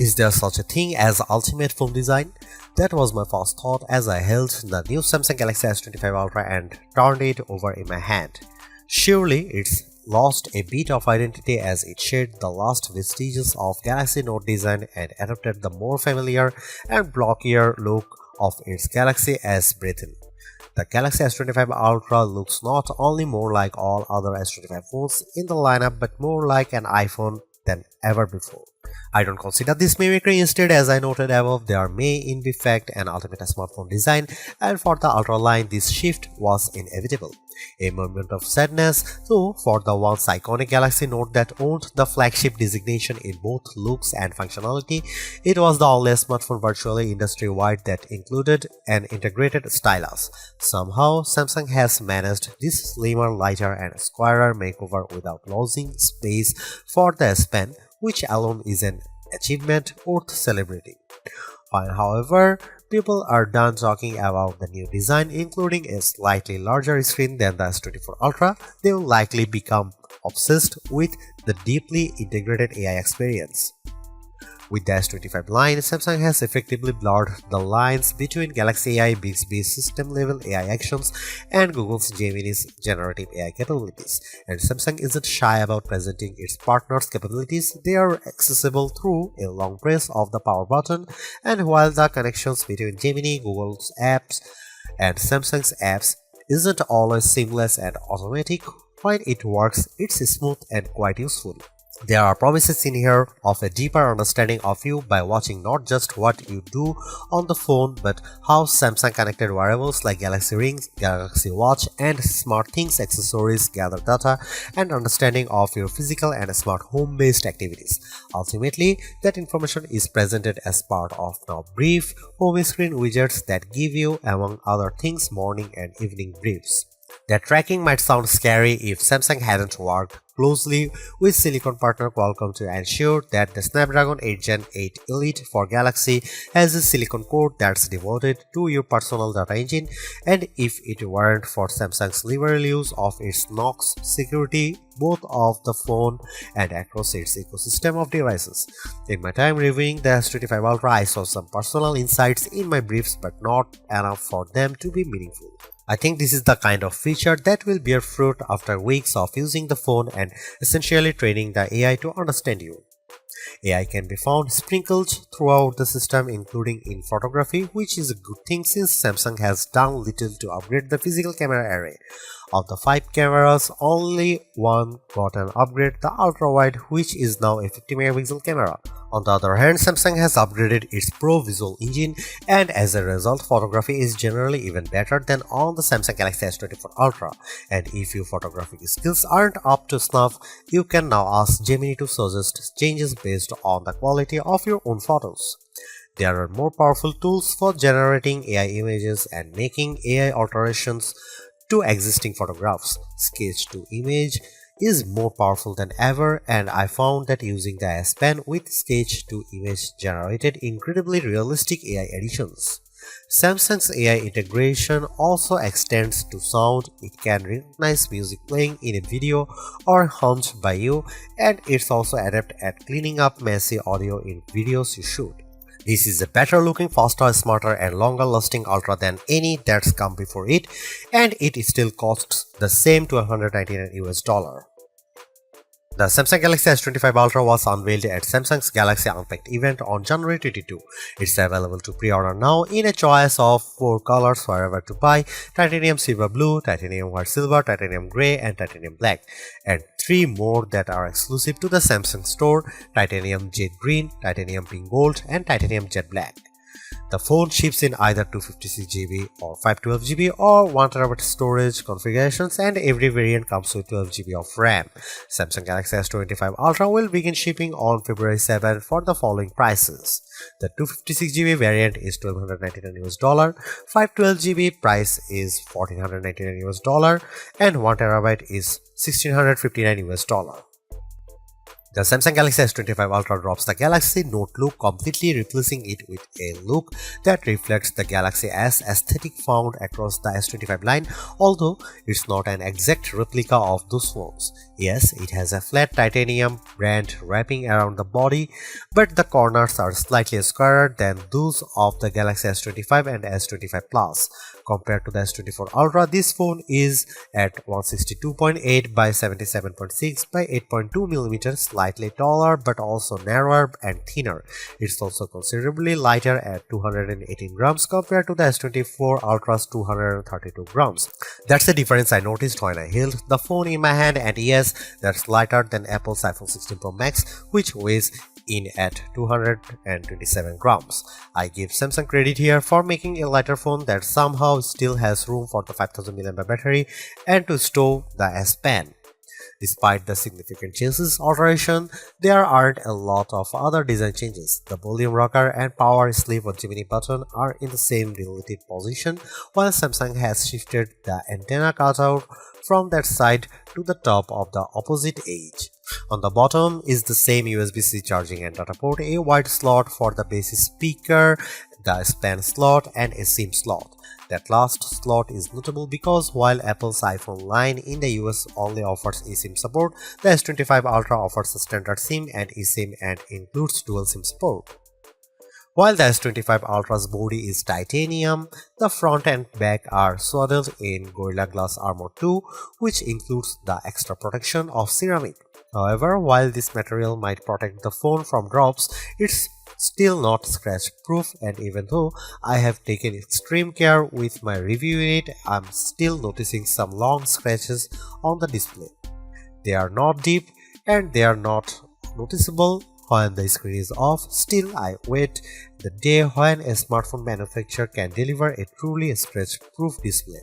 Is there such a thing as ultimate phone design? That was my first thought as I held the new Samsung Galaxy S25 Ultra and turned it over in my hand. Surely it's lost a bit of identity as it shed the last vestiges of Galaxy Note design and adopted the more familiar and blockier look of its Galaxy S breathing. The Galaxy S25 Ultra looks not only more like all other S25 phones in the lineup but more like an iPhone than ever before. I don't consider this mimicry. Instead, as I noted above, there may in fact an ultimate smartphone design, and for the Ultra line this shift was inevitable. A moment of sadness, though, for the once iconic Galaxy Note that owned the flagship designation in both looks and functionality. It was the only smartphone virtually industry-wide that included an integrated stylus. Somehow, Samsung has managed this slimmer, lighter and squarer makeover without losing space for the S Pen, which alone is an achievement worth celebrating. However, people are done talking about the new design, including a slightly larger screen than the S24 Ultra. They will likely become obsessed with the deeply integrated AI experience. With the S25 line, Samsung has effectively blurred the lines between Galaxy AI Bixby's system-level AI actions and Google's Gemini's generative AI capabilities. And Samsung isn't shy about presenting its partners' capabilities. They are accessible through a long press of the power button, and while the connections between Gemini, Google's apps, and Samsung's apps isn't always seamless and automatic, when it works, it's smooth and quite useful. There are promises in here of a deeper understanding of you by watching not just what you do on the phone but how Samsung connected wearables like Galaxy Rings, Galaxy Watch and SmartThings accessories gather data and understanding of your physical and smart home-based activities. Ultimately, that information is presented as part of now brief home screen widgets that give you, among other things, morning and evening briefs. That tracking might sound scary if Samsung hadn't worked closely with silicon partner Qualcomm to ensure that the Snapdragon 8 Gen 8 Elite for Galaxy has a silicon core that's devoted to your personal data engine, and if it weren't for Samsung's liberal use of its Knox security both of the phone and across its ecosystem of devices. In my time reviewing the S25 Ultra, I saw some personal insights in my briefs but not enough for them to be meaningful. I think this is the kind of feature that will bear fruit after weeks of using the phone and essentially training the AI to understand you. AI can be found sprinkled throughout the system, including in photography, which is a good thing since Samsung has done little to upgrade the physical camera array. Of the 5 cameras, only one got an upgrade, the ultra-wide, which is now a 50-megapixel camera. On the other hand, Samsung has upgraded its Pro Visual engine, and as a result, photography is generally even better than on the Samsung Galaxy S24 Ultra. And if your photographic skills aren't up to snuff, you can now ask Gemini to suggest changes based on the quality of your own photos. There are more powerful tools for generating AI images and making AI alterations to existing photographs. Sketch to image is more powerful than ever, and I found that using the S Pen with sketch to image generated incredibly realistic AI editions. Samsung's AI integration also extends to sound. It can recognize music playing in a video or hummed by you, and it's also adept at cleaning up messy audio in videos you shoot. This is a better looking, faster, smarter and longer lasting Ultra than any that's come before it, and it still costs the same $199 US. The Samsung Galaxy S25 Ultra was unveiled at Samsung's Galaxy Unpacked event on January 22. It's available to pre-order now in a choice of 4 colors wherever to buy: titanium silver blue, titanium white silver, titanium grey and titanium black, and 3 more that are exclusive to the Samsung store: titanium jet green, titanium pink gold and titanium jet black. The phone ships in either 256GB or 512GB or 1TB storage configurations, and every variant comes with 12GB of RAM. Samsung Galaxy S25 Ultra will begin shipping on February 7 for the following prices. The 256GB variant is $1,299 US, 512GB price is $1,499 US, and 1TB is $1,659 US. The Samsung Galaxy S25 Ultra drops the Galaxy Note look, completely replacing it with a look that reflects the Galaxy S aesthetic found across the S25 line, although it's not an exact replica of those phones. Yes, it has a flat titanium band wrapping around the body, but the corners are slightly squarer than those of the Galaxy S25 and S25 Plus. Compared to the S24 Ultra, this phone is at 162.8 by 77.6 by 8.2mm, slightly taller but also narrower and thinner. It's also considerably lighter at 218 grams compared to the S24 Ultra's 232 grams. That's the difference I noticed when I held the phone in my hand, and yes, that's lighter than Apple's iPhone 16 Pro Max, which weighs in at 227 grams. I give Samsung credit here for making a lighter phone that somehow still has room for the 5000 mAh battery and to stow the S Pen. Despite the significant changes alteration, there aren't a lot of other design changes. The volume rocker and power sleeve or Gemini button are in the same relative position, while Samsung has shifted the antenna cutout from that side to the top of the opposite edge. On the bottom is the same USB-C charging and data port, a wide slot for the base speaker, the S Pen slot, and a SIM slot. That last slot is notable because while Apple's iPhone line in the US only offers eSIM support, the S25 Ultra offers a standard SIM and eSIM and includes dual SIM support. While the S25 Ultra's body is titanium, the front and back are swaddled in Gorilla Glass Armor 2, which includes the extra protection of ceramic. However, while this material might protect the phone from drops, it's still not scratch proof, and even though I have taken extreme care with my review unit, I'm still noticing some long scratches on the display. They are not deep and they are not noticeable when the screen is off. Still, I wait the day when a smartphone manufacturer can deliver a truly scratch-proof display.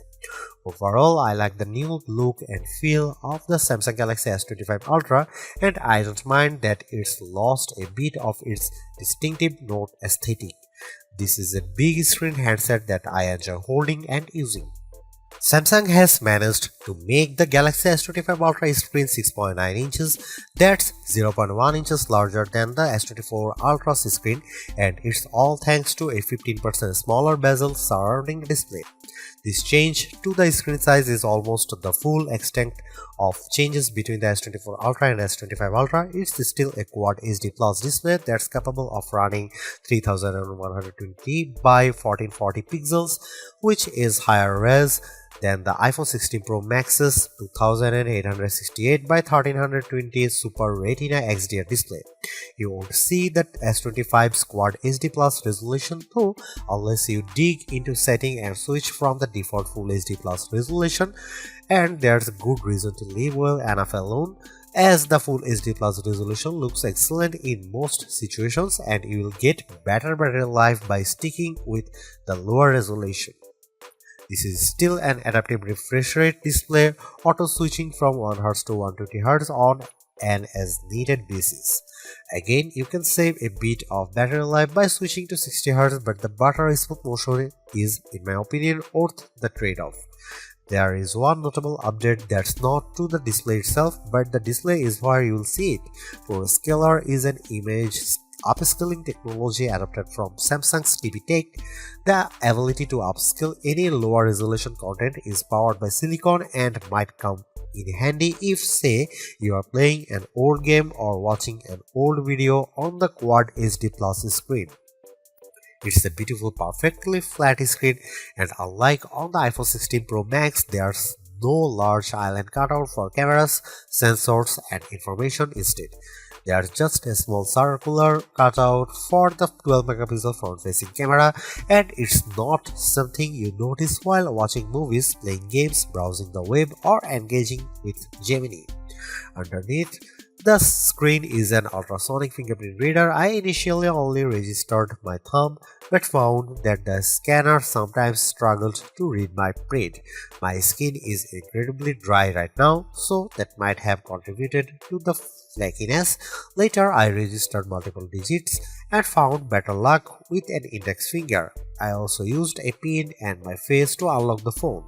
Overall, I like the new look and feel of the Samsung Galaxy S25 Ultra, and I don't mind that it's lost a bit of its distinctive Note aesthetic. This is a big screen handset that I enjoy holding and using. Samsung has managed to make the Galaxy S25 Ultra screen 6.9 inches, that's 0.1 inches larger than the S24 Ultra's screen, and it's all thanks to a 15% smaller bezel surrounding the display. This change to the screen size is almost the full extent of changes between the S24 Ultra and S25 Ultra. It's still a Quad HD Plus display that's capable of running 3120 by 1440 pixels, which is higher res than the iPhone 16 Pro Max's 2868 by 1320 Super Retina XDR display. You won't see that S25's Quad HD Plus resolution though unless you dig into setting and switch from the default Full HD Plus resolution, and there's a good reason to leave well enough alone, as the Full HD Plus resolution looks excellent in most situations and you will get better battery life by sticking with the lower resolution. This is still an adaptive refresh rate display, auto switching from 1Hz to 120Hz on an as needed basis. Again, you can save a bit of battery life by switching to 60Hz, but the battery smooth motion is, in my opinion, worth the trade-off. There is one notable update that's not to the display itself, but the display is where you will see it. ProScaler is an image upscaling technology adapted from Samsung's TV Tech. The ability to upscale any lower resolution content is powered by silicon and might come in handy if, say, you are playing an old game or watching an old video on the Quad HD Plus screen. It's a beautiful, perfectly flat screen, and unlike on the iPhone 16 Pro Max, there's no large island cutout for cameras, sensors, and information. Instead, there's just a small circular cutout for the 12-megapixel front-facing camera, and it's not something you notice while watching movies, playing games, browsing the web, or engaging with Gemini. Underneath the screen is an ultrasonic fingerprint reader. I initially only registered my thumb, but found that the scanner sometimes struggled to read my print. My skin is incredibly dry right now, so that might have contributed to the flakiness. Later, I registered multiple digits and found better luck with an index finger. I also used a pin and my face to unlock the phone.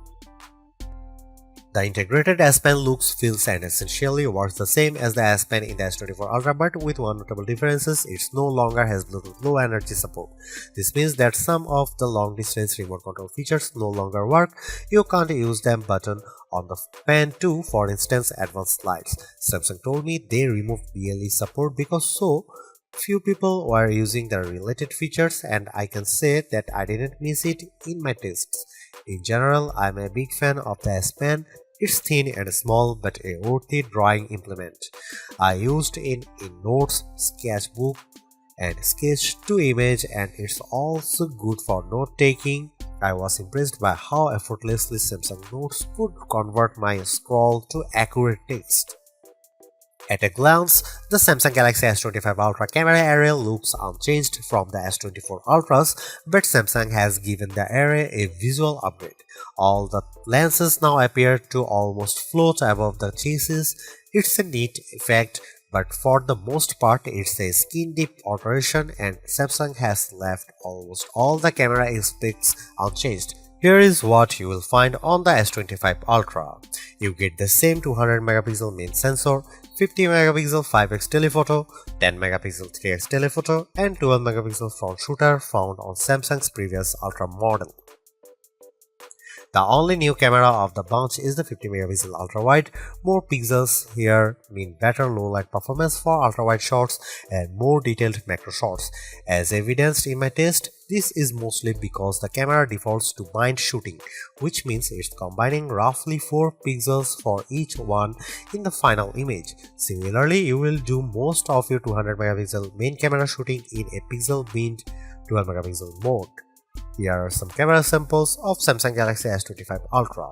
The integrated S Pen looks, feels and essentially works the same as the S Pen in the S24 Ultra, but with one notable difference: it no longer has Bluetooth Low Energy support. This means that some of the long distance remote control features no longer work. You can't use them button on the Pen 2, for instance, advanced lights. Samsung told me they removed BLE support because so few people were using the related features, and I can say that I didn't miss it in my tests. In general, I'm a big fan of the S Pen. It's thin and small but a worthy drawing implement. I used it in notes, sketchbook and sketch to image, and it's also good for note taking. I was impressed by how effortlessly Samsung Notes could convert my scroll to accurate text. At a glance, the Samsung Galaxy S25 Ultra camera area looks unchanged from the S24 Ultras, but Samsung has given the array a visual upgrade. All the lenses now appear to almost float above the chassis. It's a neat effect, but for the most part it's a skin-deep alteration, and Samsung has left almost all the camera aspects unchanged. Here is what you will find on the S25 Ultra. You get the same 200 megapixel main sensor, 50 megapixel 5x telephoto, 10 megapixel 3x telephoto, and 12 megapixel front shooter found on Samsung's previous Ultra model. The only new camera of the bunch is the 50 megapixel ultra wide. More pixels here mean better low light performance for ultra wide shots and more detailed macro shots. As evidenced in my test, this is mostly because the camera defaults to bind shooting, which means it's combining roughly 4 pixels for each one in the final image. Similarly, you will do most of your 200 megapixel main camera shooting in a pixel binned 12 megapixel mode. Here are some camera samples of Samsung Galaxy S25 Ultra.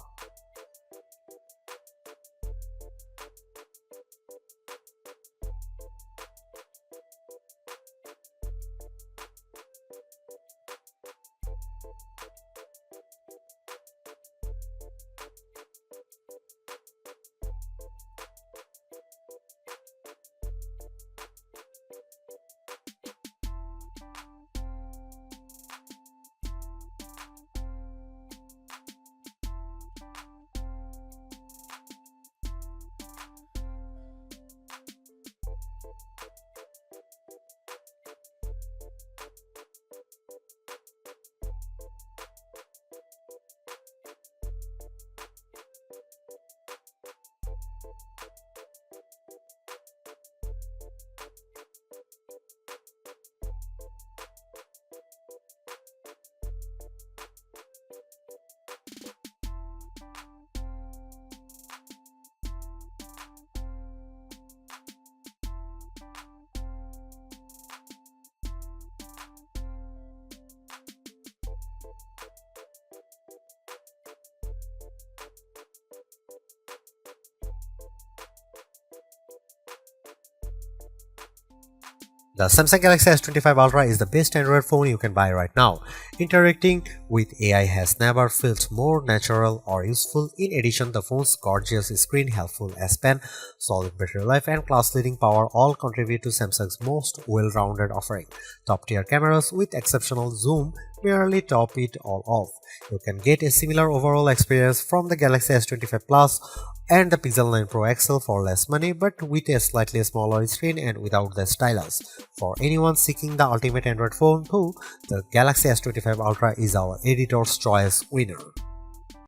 The Samsung Galaxy S25 Ultra is the best Android phone you can buy right now. Interacting with AI has never felt more natural or useful. In addition, the phone's gorgeous screen, helpful S Pen, solid battery life, and class-leading power all contribute to Samsung's most well-rounded offering. Top-tier cameras with exceptional zoom merely top it all off. You can get a similar overall experience from the Galaxy S25 Plus and the Pixel 9 Pro XL for less money, but with a slightly smaller screen and without the stylus. For anyone seeking the ultimate Android phone too, the Galaxy S25 Ultra is our editor's choice winner.